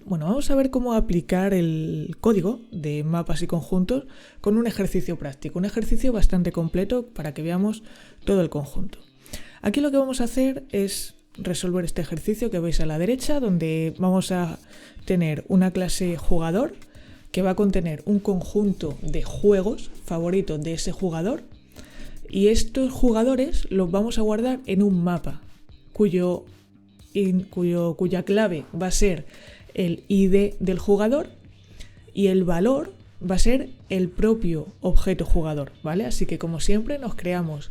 Bueno, vamos a ver cómo aplicar el código de mapas y conjuntos con un ejercicio práctico, un ejercicio bastante completo para que veamos todo el conjunto. Aquí lo que vamos a hacer es resolver este ejercicio que veis a la derecha, donde vamos a tener una clase jugador que va a contener un conjunto de juegos favoritos de ese jugador, y estos jugadores los vamos a guardar en un mapa cuya clave va a ser el ID del jugador y el valor va a ser el propio objeto jugador, ¿vale? Así que, como siempre, nos creamos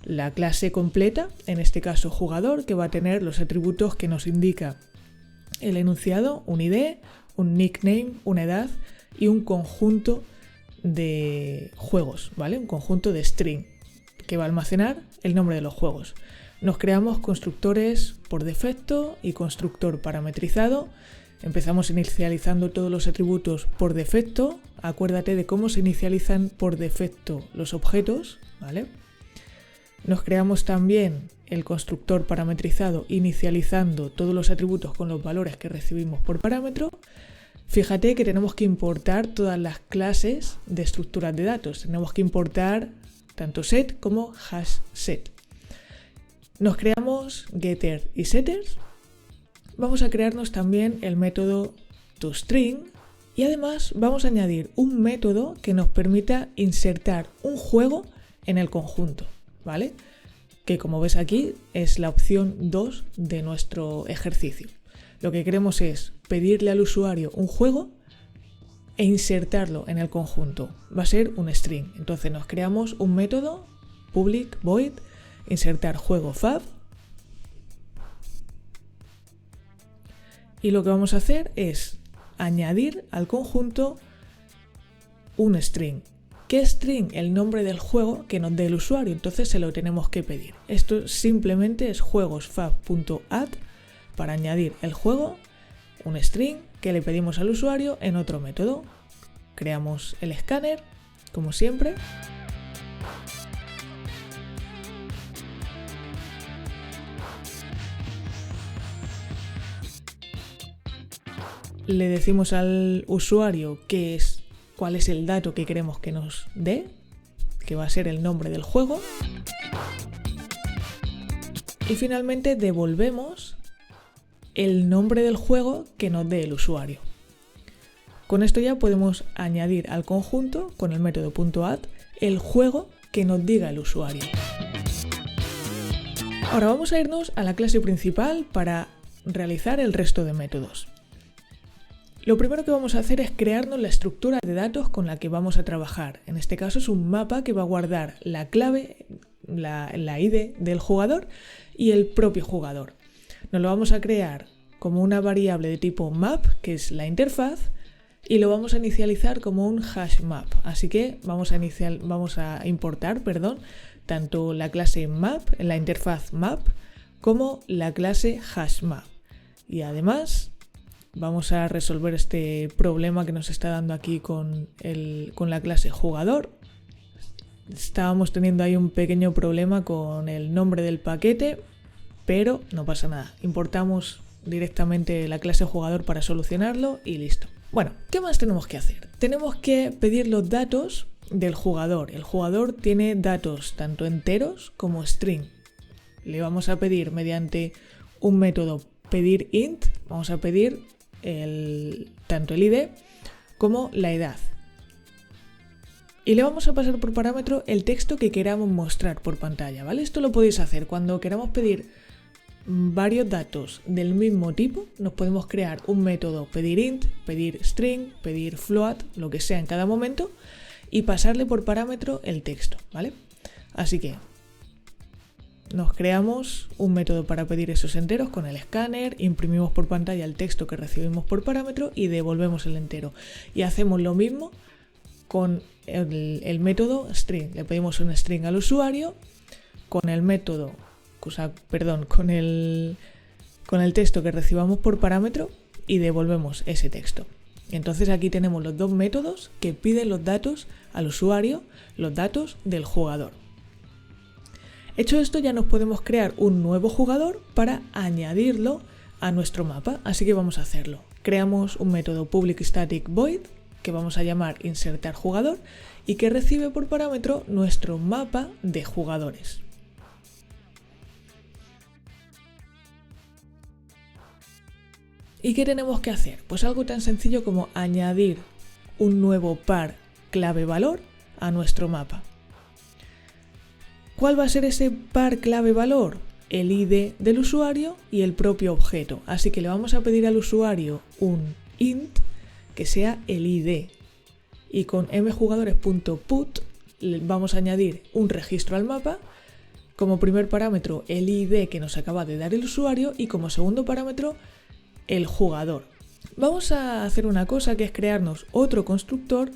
la clase completa, en este caso jugador, que va a tener los atributos que nos indica el enunciado, un ID, un nickname, una edad y un conjunto de juegos, ¿vale? Un conjunto de string que va a almacenar el nombre de los juegos. Nos creamos constructores por defecto y constructor parametrizado. Empezamos inicializando todos los atributos por defecto. Acuérdate de cómo se inicializan por defecto los objetos, ¿vale? Nos creamos también el constructor parametrizado inicializando todos los atributos con los valores que recibimos por parámetro. Fíjate que tenemos que importar todas las clases de estructuras de datos. Tenemos que importar tanto set como hash set. Nos creamos getter y setters. Vamos a crearnos también el método toString y además vamos a añadir un método que nos permita insertar un juego en el conjunto, ¿vale? Que, como ves aquí, es la opción 2 de nuestro ejercicio. Lo que queremos es pedirle al usuario un juego e insertarlo en el conjunto. Va a ser un string. Entonces nos creamos un método public void insertar juego fab, y lo que vamos a hacer es añadir al conjunto un string. ¿Qué string? El nombre del juego que nos dé el usuario, entonces se lo tenemos que pedir. Esto simplemente es juegosfab.add para añadir el juego, un string que le pedimos al usuario en otro método. Creamos el escáner, como siempre. Le decimos al usuario cuál es el dato que queremos que nos dé, que va a ser el nombre del juego. Y finalmente devolvemos el nombre del juego que nos dé el usuario. Con esto ya podemos añadir al conjunto, con el método .add, el juego que nos diga el usuario. Ahora vamos a irnos a la clase principal para realizar el resto de métodos. Lo primero que vamos a hacer es crearnos la estructura de datos con la que vamos a trabajar. En este caso es un mapa que va a guardar la clave, la ID del jugador y el propio jugador. Nos lo vamos a crear como una variable de tipo map, que es la interfaz, y lo vamos a inicializar como un hash map. Así que vamos a importar tanto la clase map, la interfaz map, como la clase hash map. Y además vamos a resolver este problema que nos está dando aquí con la clase jugador. Estábamos teniendo ahí un pequeño problema con el nombre del paquete, pero no pasa nada. Importamos directamente la clase jugador para solucionarlo y listo. Bueno, ¿qué más tenemos que hacer? Tenemos que pedir los datos del jugador. El jugador tiene datos tanto enteros como string. Le vamos a pedir mediante un método pedir int, vamos a pedir tanto el ID como la edad. Y le vamos a pasar por parámetro el texto que queramos mostrar por pantalla, ¿vale? Esto lo podéis hacer cuando queramos pedir varios datos del mismo tipo. Nos podemos crear un método pedir int, pedir string, pedir float, lo que sea en cada momento, y pasarle por parámetro el texto, ¿vale? Así que nos creamos un método para pedir esos enteros con el escáner, imprimimos por pantalla el texto que recibimos por parámetro y devolvemos el entero. Y hacemos lo mismo con el método string. Le pedimos un string al usuario con el método, con el texto que recibamos por parámetro y devolvemos ese texto. Entonces aquí tenemos los dos métodos que piden los datos al usuario, los datos del jugador. Hecho esto, ya nos podemos crear un nuevo jugador para añadirlo a nuestro mapa, así que vamos a hacerlo. creamos un método public static void que vamos a llamar insertar jugador y que recibe por parámetro nuestro mapa de jugadores. ¿Y qué tenemos que hacer? Pues algo tan sencillo como añadir un nuevo par clave valor a nuestro mapa. ¿Cuál va a ser ese par clave valor? El ID del usuario y el propio objeto. Así que le vamos a pedir al usuario un int que sea el ID. Y con mjugadores.put vamos a añadir un registro al mapa. Como primer parámetro el ID que nos acaba de dar el usuario y como segundo parámetro el jugador. Vamos a hacer una cosa que es crearnos otro constructor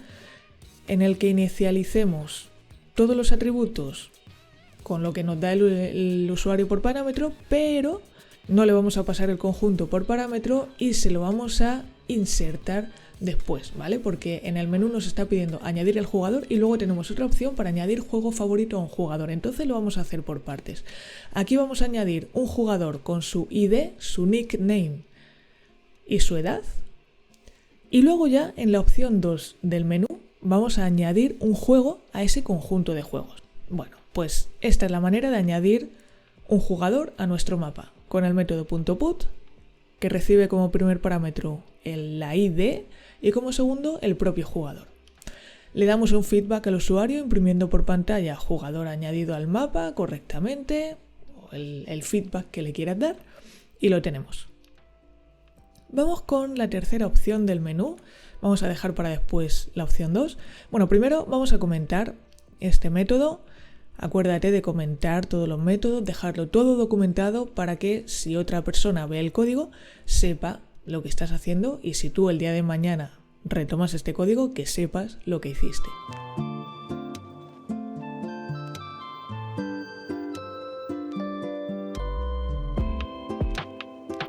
en el que inicialicemos todos los atributos con lo que nos da el usuario por parámetro, pero no le vamos a pasar el conjunto por parámetro y se lo vamos a insertar después, ¿vale? Porque en el menú nos está pidiendo añadir el jugador y luego tenemos otra opción para añadir juego favorito a un jugador. Entonces lo vamos a hacer por partes. Aquí vamos a añadir un jugador con su ID, su nickname y su edad. Y luego ya en la opción 2 del menú vamos a añadir un juego a ese conjunto de juegos. Bueno, pues esta es la manera de añadir un jugador a nuestro mapa con el método .put que recibe como primer parámetro la ID y como segundo el propio jugador. Le damos un feedback al usuario imprimiendo por pantalla jugador añadido al mapa correctamente o el feedback que le quieras dar y lo tenemos. Vamos con la tercera opción del menú. Vamos a dejar para después la opción 2. Bueno, primero vamos a comentar este método. Acuérdate de comentar todos los métodos, dejarlo todo documentado para que si otra persona ve el código sepa lo que estás haciendo y si tú el día de mañana retomas este código que sepas lo que hiciste.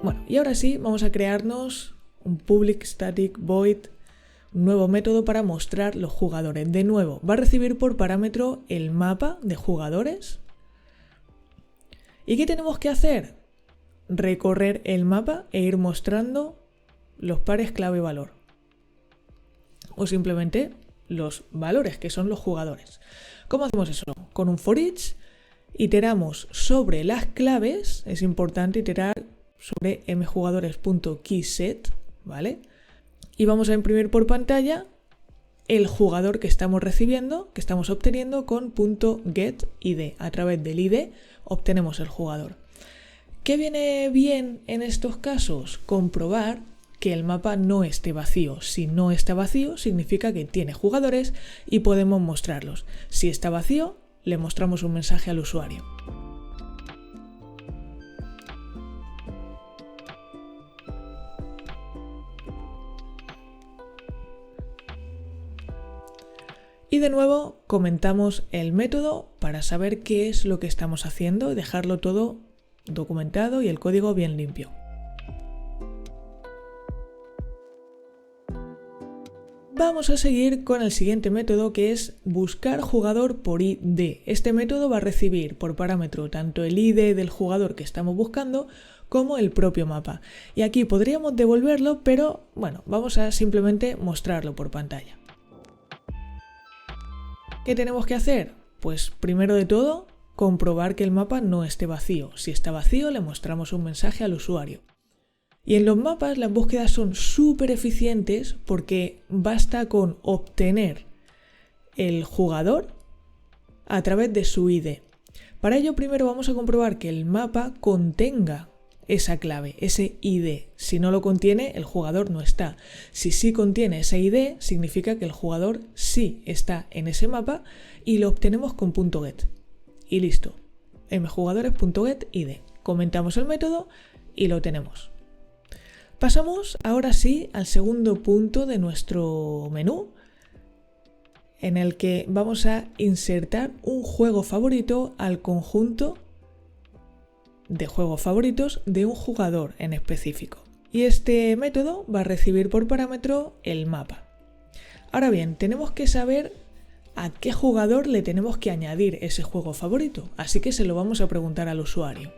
Bueno, y ahora sí vamos a crearnos un public static void, un nuevo método para mostrar los jugadores. De nuevo, va a recibir por parámetro el mapa de jugadores. ¿Y qué tenemos que hacer? Recorrer el mapa e ir mostrando los pares clave valor. O simplemente los valores, que son los jugadores. ¿Cómo hacemos eso? Con un for each, iteramos sobre las claves. Es importante iterar sobre mjugadores.keyset, ¿vale? Y vamos a imprimir por pantalla el jugador que estamos recibiendo, que estamos obteniendo con .getID. A través del ID obtenemos el jugador. ¿Qué viene bien en estos casos? Comprobar que el mapa no esté vacío. Si no está vacío, significa que tiene jugadores y podemos mostrarlos. Si está vacío, le mostramos un mensaje al usuario. Y de nuevo comentamos el método para saber qué es lo que estamos haciendo y dejarlo todo documentado y el código bien limpio. Vamos a seguir con el siguiente método que es buscar jugador por ID. Este método va a recibir por parámetro tanto el ID del jugador que estamos buscando como el propio mapa. Y aquí podríamos devolverlo, pero bueno, vamos a simplemente mostrarlo por pantalla. ¿Qué tenemos que hacer? Pues primero de todo, comprobar que el mapa no esté vacío. Si está vacío, le mostramos un mensaje al usuario. Y en los mapas las búsquedas son súper eficientes porque basta con obtener el jugador a través de su ID. Para ello primero vamos a comprobar que el mapa contenga esa clave, ese ID. Si no lo contiene, el jugador no está. Si sí contiene ese ID, significa que el jugador sí está en ese mapa y lo obtenemos con .get. Y listo. mjugadores.getID. Comentamos el método y lo tenemos. Pasamos ahora sí al segundo punto de nuestro menú, en el que vamos a insertar un juego favorito al conjunto de juegos favoritos de un jugador en específico. Y este método va a recibir por parámetro el mapa. Ahora bien, tenemos que saber a qué jugador le tenemos que añadir ese juego favorito, así que se lo vamos a preguntar al usuario.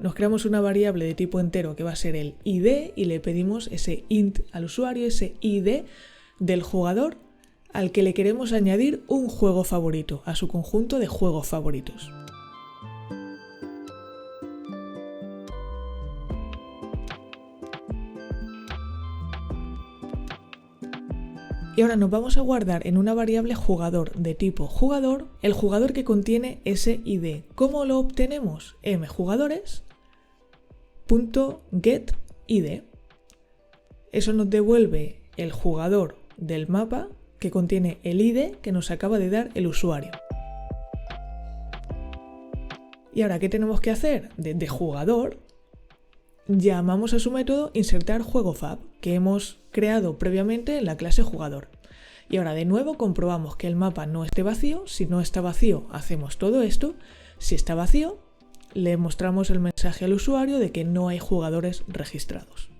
nos creamos una variable de tipo entero que va a ser el ID y le pedimos ese int al usuario, ese ID del jugador al que le queremos añadir un juego favorito, a su conjunto de juegos favoritos. Y ahora nos vamos a guardar en una variable jugador de tipo jugador el jugador que contiene ese ID. ¿Cómo lo obtenemos? mjugadores.getID. Eso nos devuelve el jugador del mapa que contiene el ID que nos acaba de dar el usuario. Y ahora, ¿qué tenemos que hacer? Desde jugador llamamos a su método insertar juego fab que hemos creado previamente en la clase jugador. Y ahora de nuevo comprobamos que el mapa no esté vacío. Si no está vacío, hacemos todo esto. Si está vacío, le mostramos el mensaje al usuario de que no hay jugadores registrados.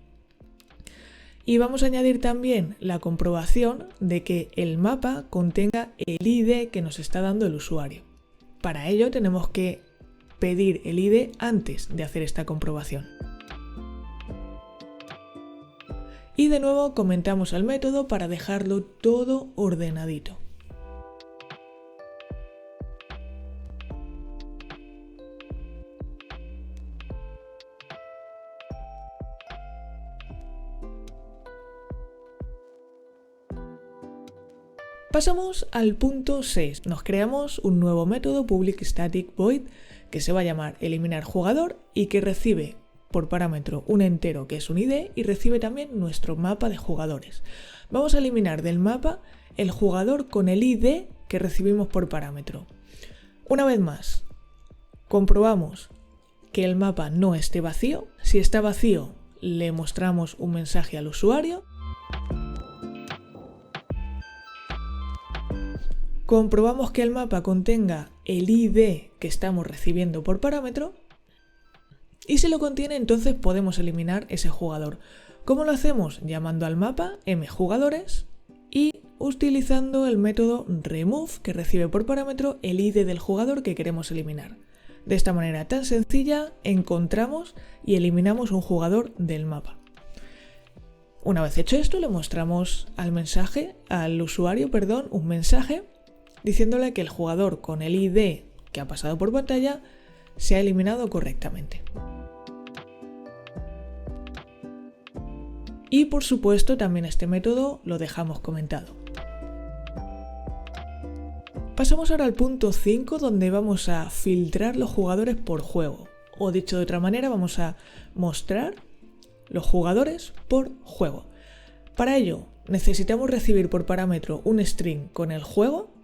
Y vamos a añadir también la comprobación de que el mapa contenga el ID que nos está dando el usuario. Para ello tenemos que pedir el ID antes de hacer esta comprobación. Y de nuevo comentamos el método para dejarlo todo ordenadito. Pasamos al punto 6. Nos creamos un nuevo método public static void que se va a llamar eliminar jugador y que recibe por parámetro un entero que es un ID y recibe también nuestro mapa de jugadores. Vamos a eliminar del mapa el jugador con el ID que recibimos por parámetro. Una vez más, comprobamos que el mapa no esté vacío. Si está vacío, le mostramos un mensaje al usuario. Comprobamos que el mapa contenga el ID que estamos recibiendo por parámetro. Y si lo contiene, entonces podemos eliminar ese jugador. ¿Cómo lo hacemos? Llamando al mapa mjugadores y utilizando el método remove que recibe por parámetro el ID del jugador que queremos eliminar. De esta manera tan sencilla encontramos y eliminamos un jugador del mapa. Una vez hecho esto, le mostramos al usuario, un mensaje diciéndole que el jugador con el ID que ha pasado por pantalla se ha eliminado correctamente. Y por supuesto también este método lo dejamos comentado. Pasamos ahora al punto 5 donde vamos a filtrar los jugadores por juego. O dicho de otra manera, vamos a mostrar los jugadores por juego. Para ello necesitamos recibir por parámetro un string con el juego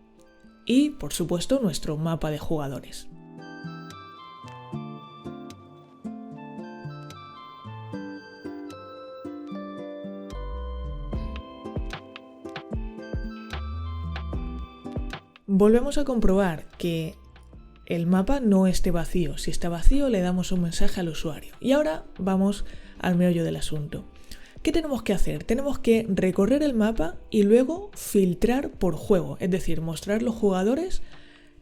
y por supuesto nuestro mapa de jugadores. Volvemos a comprobar que el mapa no esté vacío. Si está vacío, le damos un mensaje al usuario. Y ahora vamos al meollo del asunto. ¿Qué tenemos que hacer? Tenemos que recorrer el mapa y luego filtrar por juego, es decir, mostrar los jugadores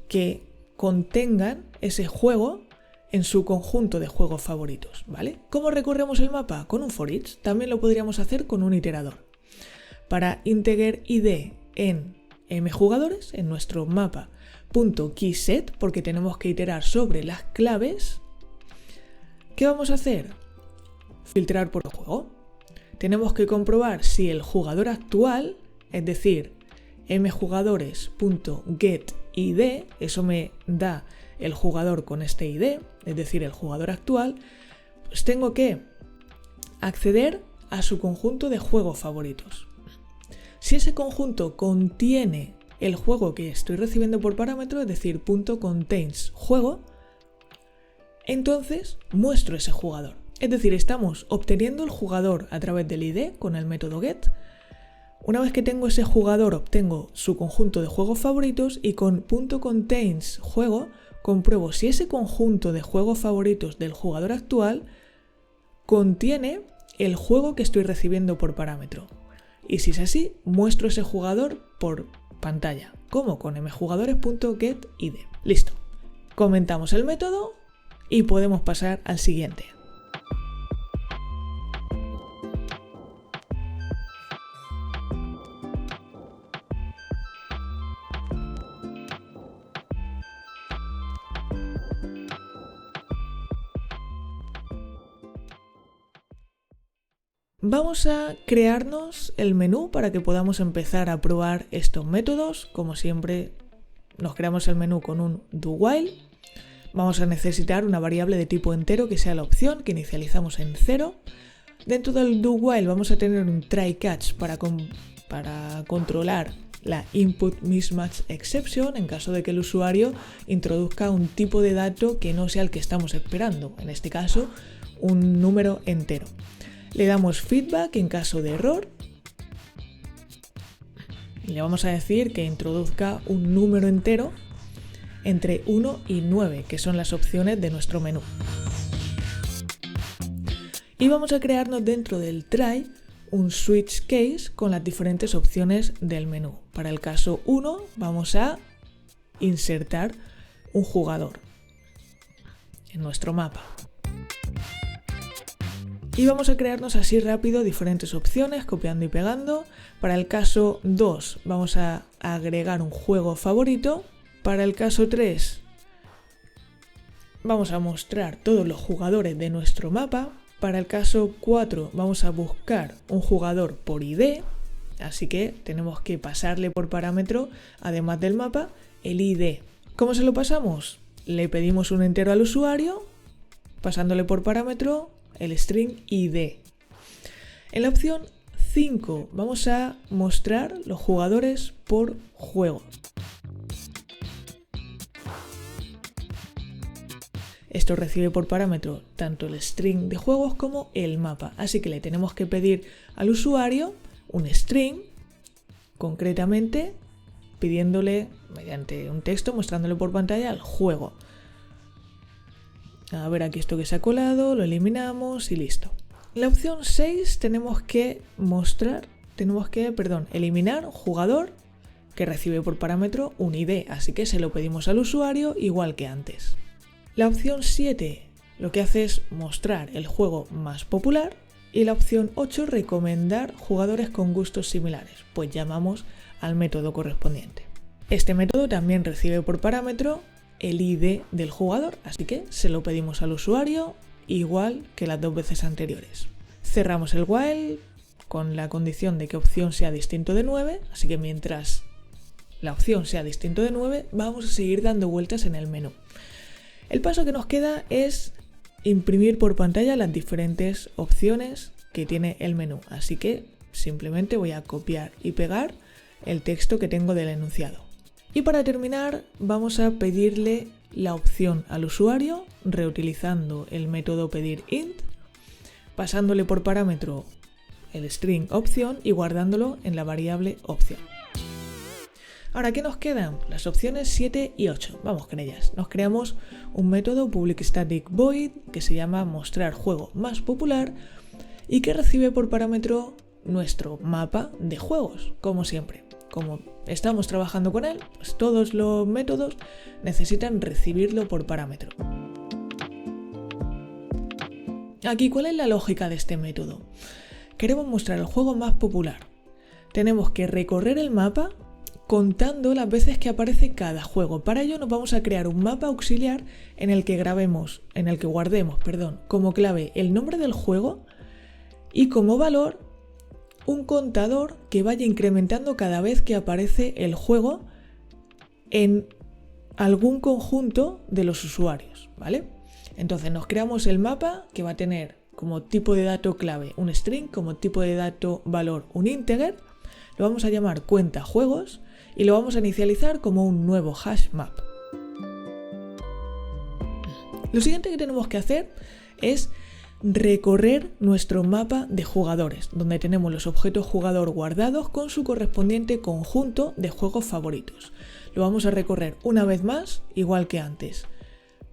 que contengan ese juego en su conjunto de juegos favoritos, ¿vale? ¿Cómo recorremos el mapa? Con un for each. También lo podríamos hacer con un iterador. Para integer id en mjugadores, en nuestro mapa.keyset, porque tenemos que iterar sobre las claves, ¿qué vamos a hacer? Filtrar por juego. Tenemos que comprobar si el jugador actual, es decir, mjugadores.getID, eso me da el jugador con este ID, es decir, el jugador actual, pues tengo que acceder a su conjunto de juegos favoritos. Si ese conjunto contiene el juego que estoy recibiendo por parámetro, es decir, .contains juego, entonces muestro ese jugador. Es decir, estamos obteniendo el jugador a través del ID con el método get. Una vez que tengo ese jugador, obtengo su conjunto de juegos favoritos y con .contains juego compruebo si ese conjunto de juegos favoritos del jugador actual contiene el juego que estoy recibiendo por parámetro. Y si es así, muestro ese jugador por pantalla, como con mjugadores.getID. Listo. Comentamos el método, y podemos pasar al siguiente. Vamos a crearnos el menú para que podamos empezar a probar estos métodos. Como siempre, nos creamos el menú con un do while. Vamos a necesitar una variable de tipo entero que sea la opción, que inicializamos en 0. Dentro del do while vamos a tener un try catch para controlar la input mismatch exception en caso de que el usuario introduzca un tipo de dato que no sea el que estamos esperando, en este caso un número entero. Le damos feedback en caso de error y le vamos a decir que introduzca un número entero entre 1 y 9, que son las opciones de nuestro menú. Y vamos a crearnos dentro del try un switch case con las diferentes opciones del menú. Para el caso 1 vamos a insertar un jugador en nuestro mapa. Y vamos a crearnos así rápido diferentes opciones, copiando y pegando. Para el caso 2 vamos a agregar un juego favorito. Para el caso 3 vamos a mostrar todos los jugadores de nuestro mapa. Para el caso 4 vamos a buscar un jugador por ID. Así que tenemos que pasarle por parámetro, además del mapa, el ID. ¿Cómo se lo pasamos? Le pedimos un entero al usuario, pasándole por parámetro el string ID. En la opción 5 vamos a mostrar los jugadores por juego. Esto recibe por parámetro tanto el string de juegos como el mapa, así que le tenemos que pedir al usuario un string, concretamente pidiéndole mediante un texto, mostrándole por pantalla el juego. A ver, aquí esto que se ha colado, lo eliminamos y listo. En la opción 6 tenemos que eliminar un jugador que recibe por parámetro un ID, así que se lo pedimos al usuario igual que antes. La opción 7 lo que hace es mostrar el juego más popular y la opción 8 recomendar jugadores con gustos similares, pues llamamos al método correspondiente. Este método también recibe por parámetro el ID del jugador, así que se lo pedimos al usuario igual que las dos veces anteriores. Cerramos el while con la condición de que opción sea distinto de 9, así que mientras la opción sea distinto de 9 vamos a seguir dando vueltas en el menú. El paso que nos queda es imprimir por pantalla las diferentes opciones que tiene el menú, así que simplemente voy a copiar y pegar el texto que tengo del enunciado. Y para terminar vamos a pedirle la opción al usuario reutilizando el método pedir int, pasándole por parámetro el string opción y guardándolo en la variable opción. Ahora, ¿qué nos quedan? Las opciones 7 y 8. Vamos con ellas. Nos creamos un método public static void que se llama mostrar juego más popular y que recibe por parámetro nuestro mapa de juegos, como siempre. Como estamos trabajando con él, pues todos los métodos necesitan recibirlo por parámetro. Aquí, ¿cuál es la lógica de este método? Queremos mostrar el juego más popular. Tenemos que recorrer el mapa contando las veces que aparece cada juego. Para ello nos vamos a crear un mapa auxiliar en el que guardemos, como clave el nombre del juego y como valor un contador que vaya incrementando cada vez que aparece el juego en algún conjunto de los usuarios, ¿vale? Entonces nos creamos el mapa que va a tener como tipo de dato clave un string, como tipo de dato valor un integer, lo vamos a llamar cuenta juegos y lo vamos a inicializar como un nuevo hash map. Lo siguiente que tenemos que hacer es recorrer nuestro mapa de jugadores, donde tenemos los objetos jugador guardados con su correspondiente conjunto de juegos favoritos. Lo vamos a recorrer una vez más, igual que antes,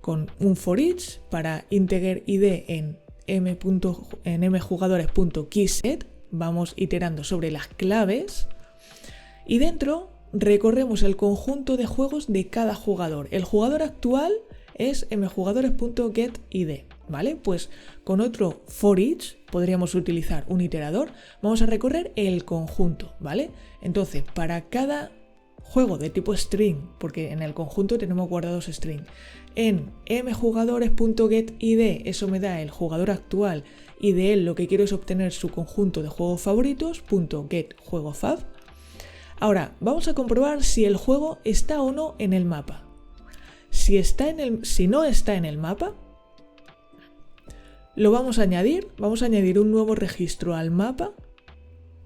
con un for each para integer id en mjugadores.keyset, vamos iterando sobre las claves y dentro recorremos el conjunto de juegos de cada jugador. El jugador actual es mjugadores.getID, ¿vale? Pues con otro for each podríamos utilizar un iterador, vamos a recorrer el conjunto, ¿vale? Entonces, para cada juego de tipo string, porque en el conjunto tenemos guardados string, en mjugadores.getID, eso me da el jugador actual y de él lo que quiero es obtener su conjunto de juegos favoritos, .getJuegoFav. Ahora, vamos a comprobar si el juego está o no en el mapa. Si no está en el mapa, lo vamos a añadir un nuevo registro al mapa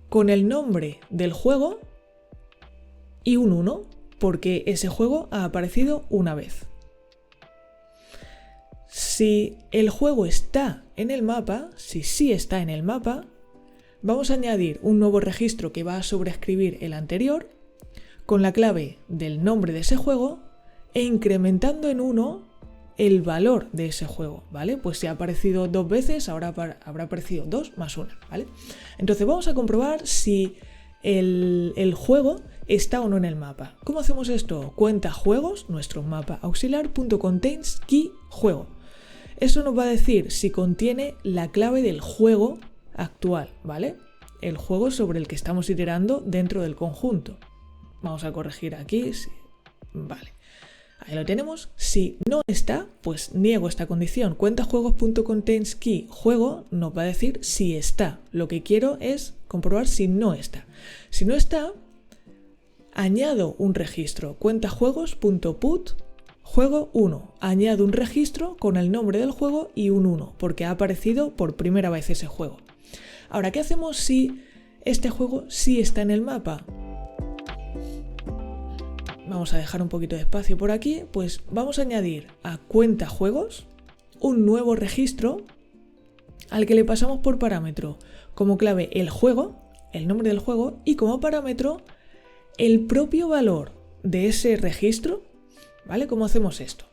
con el nombre del juego y un 1, porque ese juego ha aparecido una vez. Si el juego está en el mapa, si sí está en el mapa, vamos a añadir un nuevo registro que va a sobreescribir el anterior con la clave del nombre de ese juego e incrementando en 1 el valor de ese juego, ¿vale? Pues si ha aparecido 2 veces, ahora habrá aparecido 2 más 1, ¿vale? Entonces vamos a comprobar si el juego está o no en el mapa. ¿Cómo hacemos esto? Cuenta juegos, nuestro mapa auxiliar.contains key juego. Eso nos va a decir si contiene la clave del juego actual, ¿vale? El juego sobre el que estamos iterando dentro del conjunto. Vamos a corregir aquí, sí. Vale. Ahí lo tenemos. Si no está, pues niego esta condición. Cuentajuegos.containsKey juego nos va a decir si está. Lo que quiero es comprobar si no está. Si no está, añado un registro. Cuentajuegos.put juego 1. Añado un registro con el nombre del juego y un 1, porque ha aparecido por primera vez ese juego. Ahora, ¿qué hacemos si este juego sí está en el mapa? Vamos a dejar un poquito de espacio por aquí, pues vamos a añadir a cuenta juegos un nuevo registro al que le pasamos por parámetro como clave el juego, el nombre del juego, y como parámetro el propio valor de ese registro, ¿vale? ¿Cómo hacemos esto?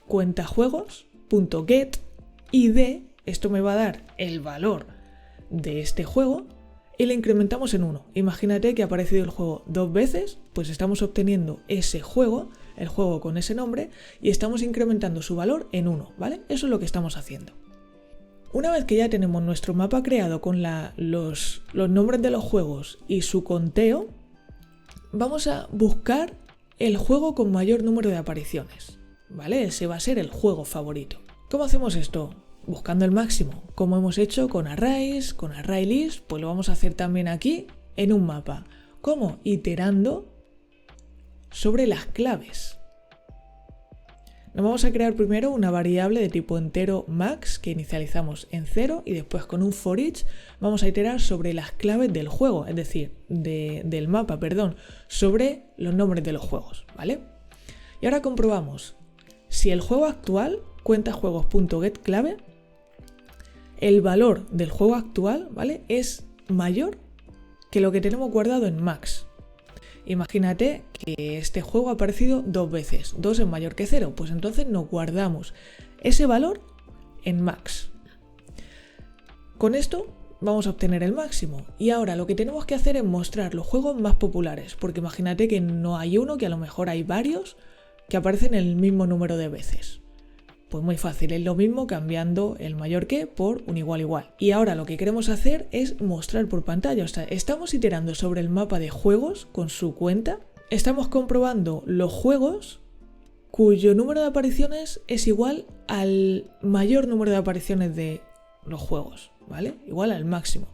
Cuentajuegos.getID, esto me va a dar el valor de este juego y le incrementamos en 1. Imagínate que ha aparecido el juego 2 veces, pues estamos obteniendo ese juego, el juego con ese nombre, y estamos incrementando su valor en 1, ¿vale? Eso es lo que estamos haciendo. Una vez que ya tenemos nuestro mapa creado con los nombres de los juegos y su conteo, vamos a buscar el juego con mayor número de apariciones, ¿vale? Ese va a ser el juego favorito. ¿Cómo hacemos esto? Buscando el máximo, como hemos hecho con arrays, con ArrayList, pues lo vamos a hacer también aquí en un mapa. ¿Cómo? Iterando sobre las claves. Nos vamos a crear primero una variable de tipo entero max que inicializamos en 0 y después con un for each vamos a iterar sobre las claves del juego, es decir, del mapa, sobre los nombres de los juegos, ¿vale? Y ahora comprobamos si el juego actual, cuentajuegos.getClave, el valor del juego actual, ¿vale?, es mayor que lo que tenemos guardado en max. Imagínate que este juego ha aparecido 2 veces, 2 es mayor que 0, pues entonces nos guardamos ese valor en max. Con esto vamos a obtener el máximo y ahora lo que tenemos que hacer es mostrar los juegos más populares, porque imagínate que no hay uno, que a lo mejor hay varios que aparecen el mismo número de veces. Pues muy fácil, es lo mismo cambiando el mayor que por un igual igual. Y ahora lo que queremos hacer es mostrar por pantalla. O sea, estamos iterando sobre el mapa de juegos con su cuenta. Estamos comprobando los juegos cuyo número de apariciones es igual al mayor número de apariciones de los juegos, ¿vale? Igual al máximo.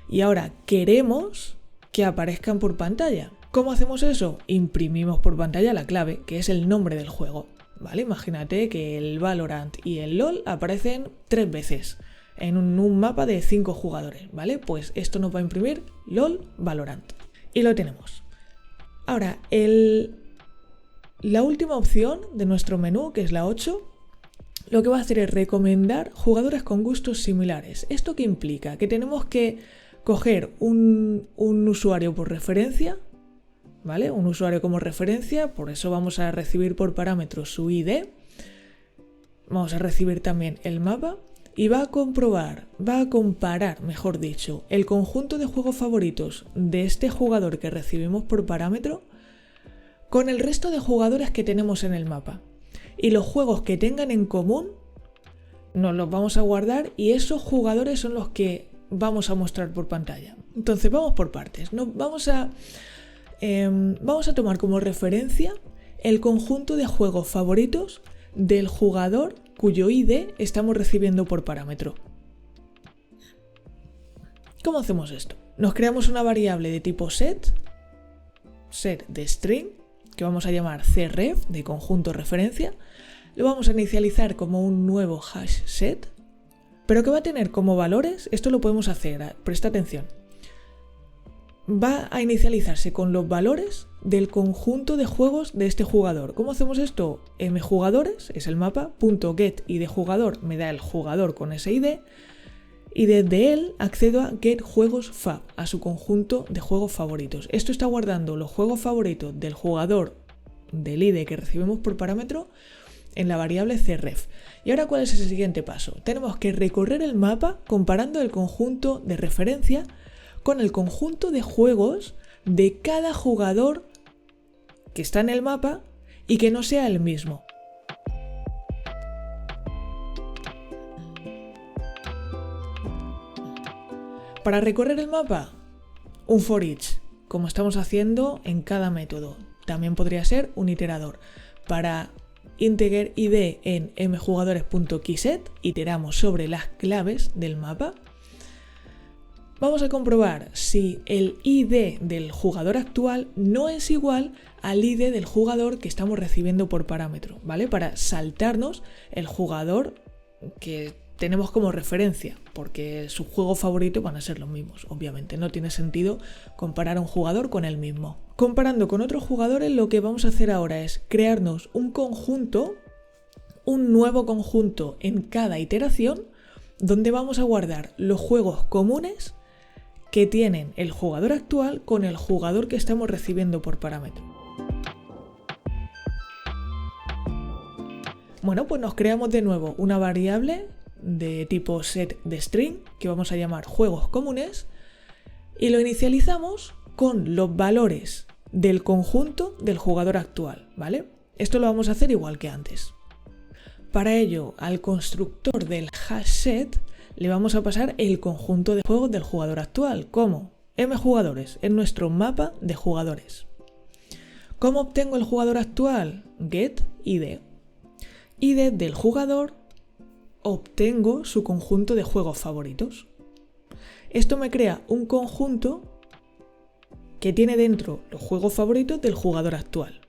Y ahora queremos que aparezcan por pantalla. ¿Cómo hacemos eso? Imprimimos por pantalla la clave, que es el nombre del juego. ¿Vale? Imagínate que el Valorant y el LOL aparecen 3 veces en un mapa de 5 jugadores, ¿vale? Pues esto nos va a imprimir LOL Valorant. Y lo tenemos. Ahora, la última opción de nuestro menú, que es la 8, lo que va a hacer es recomendar jugadores con gustos similares. ¿Esto qué implica? Que tenemos que coger un usuario por referencia, ¿vale? Un usuario como referencia, por eso vamos a recibir por parámetro su ID. Vamos a recibir también el mapa y va a comparar, mejor dicho, el conjunto de juegos favoritos de este jugador que recibimos por parámetro con el resto de jugadores que tenemos en el mapa. y los juegos que tengan en común nos los vamos a guardar y esos jugadores son los que vamos a mostrar por pantalla. Entonces vamos por partes, ¿no? Vamos a tomar como referencia el conjunto de juegos favoritos del jugador cuyo ID estamos recibiendo por parámetro. ¿Cómo hacemos esto? Nos creamos una variable de tipo set de string, que vamos a llamar cref, de conjunto referencia. Lo vamos a inicializar como un nuevo hash set, pero que va a tener como valores, esto lo podemos hacer, presta atención, va a inicializarse con los valores del conjunto de juegos de este jugador. ¿Cómo hacemos esto? mjugadores, es el mapa, .get id jugador me da el jugador con ese ID, y desde él accedo a getJuegosFav, a su conjunto de juegos favoritos. Esto está guardando los juegos favoritos del jugador del ID que recibimos por parámetro en la variable cref. Y ahora, ¿cuál es el siguiente paso? Tenemos que recorrer el mapa comparando el conjunto de referencia con el conjunto de juegos de cada jugador que está en el mapa y que no sea el mismo. Para recorrer el mapa, un for each, como estamos haciendo en cada método. También podría ser un iterador. Para integer id en mjugadores.keyset, iteramos sobre las claves del mapa. Vamos a comprobar si el id del jugador actual no es igual al id del jugador que estamos recibiendo por parámetro, ¿vale? Para saltarnos el jugador que tenemos como referencia, porque sus juegos favoritos van a ser los mismos, obviamente. No tiene sentido comparar a un jugador con el mismo. Comparando con otros jugadores, lo que vamos a hacer ahora es crearnos un conjunto, un nuevo conjunto en cada iteración, donde vamos a guardar los juegos comunes que tienen el jugador actual con el jugador que estamos recibiendo por parámetro. Bueno, pues nos creamos de nuevo una variable de tipo set de string que vamos a llamar juegos comunes y lo inicializamos con los valores del conjunto del jugador actual, ¿vale? Esto lo vamos a hacer igual que antes. Para ello, al constructor del hashSet le vamos a pasar el conjunto de juegos del jugador actual, como mjugadores, en nuestro mapa de jugadores. ¿Cómo obtengo el jugador actual? Get id. ID del jugador obtengo su conjunto de juegos favoritos. Esto me crea un conjunto que tiene dentro los juegos favoritos del jugador actual.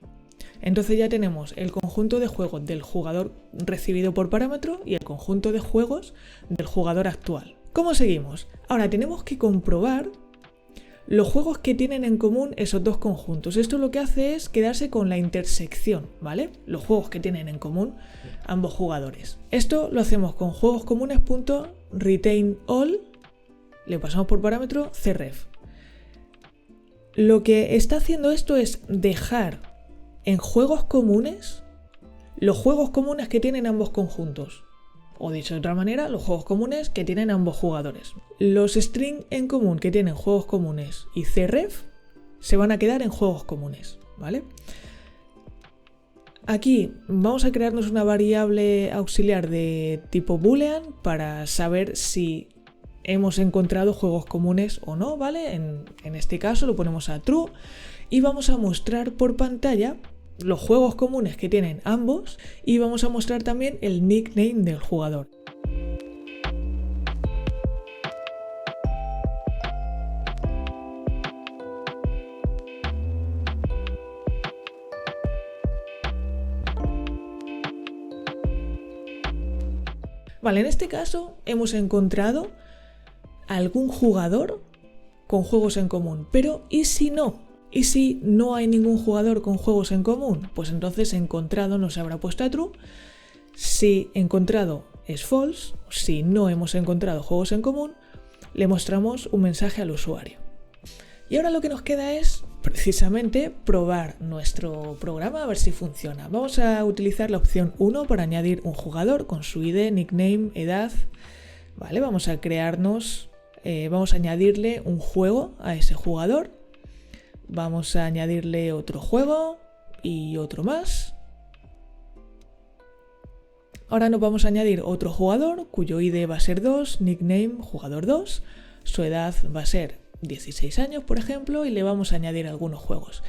Entonces ya tenemos el conjunto de juegos del jugador recibido por parámetro y el conjunto de juegos del jugador actual. ¿Cómo seguimos? Ahora tenemos que comprobar los juegos que tienen en común esos dos conjuntos. Esto lo que hace es quedarse con la intersección, ¿vale? Los juegos que tienen en común ambos jugadores. Esto lo hacemos con juegoscomunes.retainnAll, le pasamos por parámetro cref. Lo que está haciendo esto es dejar en juegos comunes los juegos comunes que tienen ambos conjuntos. O dicho de otra manera, los juegos comunes que tienen ambos jugadores. Los string en común que tienen juegos comunes y cref se van a quedar en juegos comunes, ¿vale? Aquí vamos a crearnos una variable auxiliar de tipo boolean para saber si hemos encontrado juegos comunes o no, ¿vale? En este caso lo ponemos a true y vamos a mostrar por pantalla los juegos comunes que tienen ambos y vamos a mostrar también el nickname del jugador. Vale, en este caso hemos encontrado algún jugador con juegos en común, pero ¿y si no? ¿Y si no hay ningún jugador con juegos en común? Pues entonces encontrado nos habrá puesto a true. Si encontrado es false, si no hemos encontrado juegos en común, le mostramos un mensaje al usuario. Y ahora lo que nos queda es precisamente probar nuestro programa a ver si funciona. Vamos a utilizar la opción 1 para añadir un jugador con su ID, nickname, edad. Vale, vamos a vamos a añadirle un juego a ese jugador. Vamos a añadirle otro juego y otro más. Ahora nos vamos a añadir otro jugador cuyo ID va a ser 2, nickname jugador 2, su edad va a ser 16 años, por ejemplo, y le vamos a añadir algunos juegos.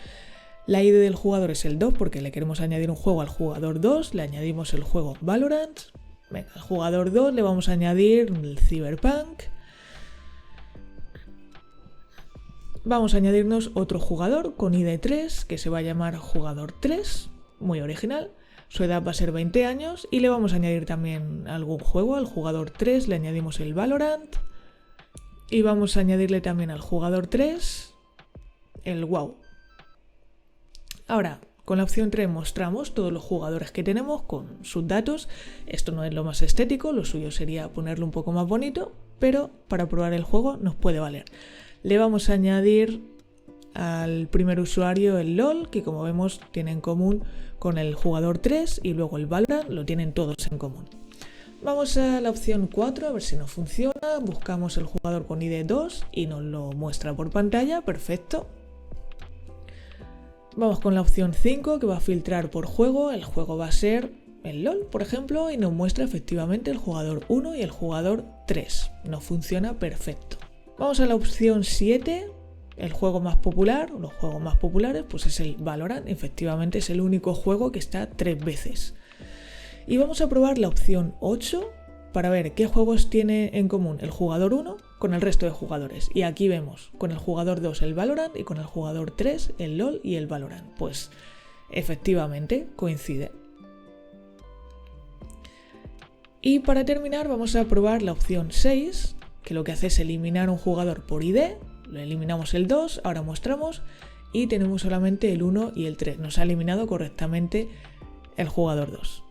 La ID del jugador es el 2 porque le queremos añadir un juego al jugador 2, le añadimos el juego Valorant. Venga, al jugador 2 le vamos a añadir el Cyberpunk. Vamos a añadirnos otro jugador con ID 3 que se va a llamar jugador 3, muy original. Su edad va a ser 20 años y le vamos a añadir también algún juego. Al jugador 3 le añadimos el Valorant y vamos a añadirle también al jugador 3 el WoW. Ahora, con la opción 3 mostramos todos los jugadores que tenemos con sus datos. Esto no es lo más estético, lo suyo sería ponerlo un poco más bonito, pero para probar el juego nos puede valer. Le vamos a añadir al primer usuario el LOL, que como vemos tiene en común con el jugador 3, y luego el Valorant lo tienen todos en común. Vamos a la opción 4 a ver si nos funciona. Buscamos el jugador con ID 2 y nos lo muestra por pantalla, perfecto. Vamos con la opción 5 que va a filtrar por juego. El juego va a ser el LOL, por ejemplo, y nos muestra efectivamente el jugador 1 y el jugador 3. Nos funciona perfecto. Vamos a la opción 7. El juego más popular, los juegos más populares, pues es el Valorant. Efectivamente es el único juego que está 3 veces. Y vamos a probar la opción 8 para ver qué juegos tiene en común el jugador 1 con el resto de jugadores. Y aquí vemos con el jugador 2 el Valorant y con el jugador 3 el LOL y el Valorant. Pues efectivamente coincide. Y para terminar vamos a probar la opción 6, que lo que hace es eliminar un jugador por ID. Lo eliminamos el 2, ahora mostramos y tenemos solamente el 1 y el 3. Nos ha eliminado correctamente el jugador 2.